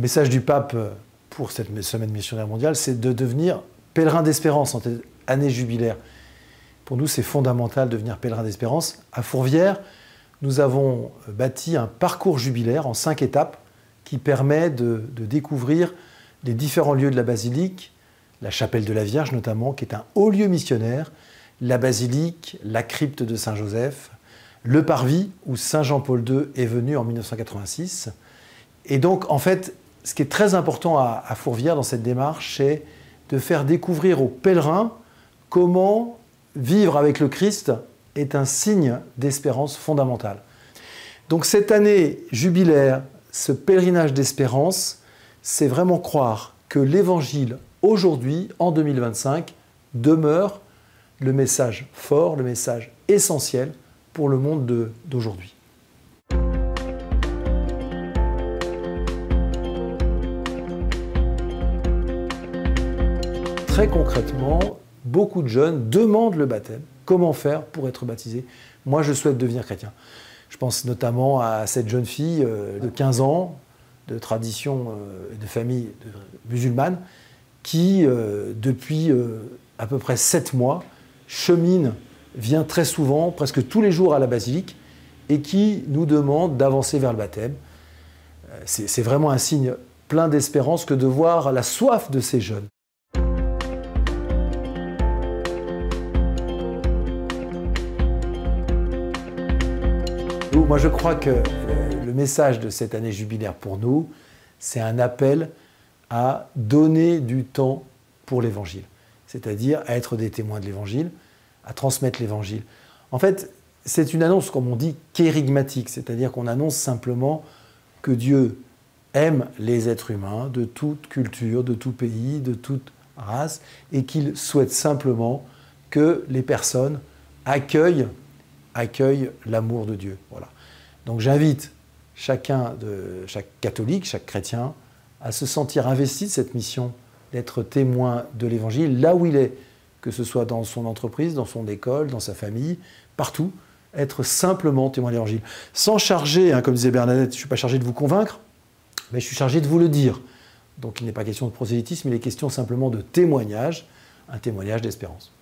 message du pape pour cette semaine missionnaire mondiale, c'est de devenir pèlerin d'espérance en cette année jubilaire. Pour nous, c'est fondamental de devenir pèlerin d'espérance. À Fourvière, nous avons bâti un parcours jubilaire en 5 étapes qui permet de découvrir les différents lieux de la basilique, la chapelle de la Vierge notamment, qui est un haut lieu missionnaire, la basilique, la crypte de Saint-Joseph, le parvis où Saint Jean-Paul II est venu en 1986. Et donc, en fait, ce qui est très important à Fourvière dans cette démarche, c'est de faire découvrir aux pèlerins comment vivre avec le Christ est un signe d'espérance fondamentale. Donc cette année jubilaire, ce pèlerinage d'espérance, c'est vraiment croire que l'Évangile, aujourd'hui, en 2025, demeure le message fort, le message essentiel pour le monde d'aujourd'hui. Très concrètement, beaucoup de jeunes demandent le baptême. Comment faire pour être baptisé? Moi, je souhaite devenir chrétien. Je pense notamment à cette jeune fille de 15 ans, de tradition de famille musulmane, qui, depuis à peu près 7 mois, chemine, vient très souvent, presque tous les jours à la basilique, et qui nous demande d'avancer vers le baptême. C'est vraiment un signe plein d'espérance que de voir la soif de ces jeunes. Moi, je crois que le message de cette année jubilaire pour nous, c'est un appel à donner du temps pour l'Évangile, c'est-à-dire à être des témoins de l'Évangile, à transmettre l'Évangile. En fait, c'est une annonce, comme on dit, kérygmatique, c'est-à-dire qu'on annonce simplement que Dieu aime les êtres humains de toute culture, de tout pays, de toute race, et qu'il souhaite simplement que les personnes accueillent l'amour de Dieu. Voilà. Donc j'invite chaque catholique, chaque chrétien, à se sentir investi de cette mission, d'être témoin de l'Évangile, là où il est, que ce soit dans son entreprise, dans son école, dans sa famille, partout, être simplement témoin de l'Évangile. Sans charger, comme disait Bernadette, je ne suis pas chargé de vous convaincre, mais je suis chargé de vous le dire. Donc il n'est pas question de prosélytisme, il est question simplement de témoignage, un témoignage d'espérance.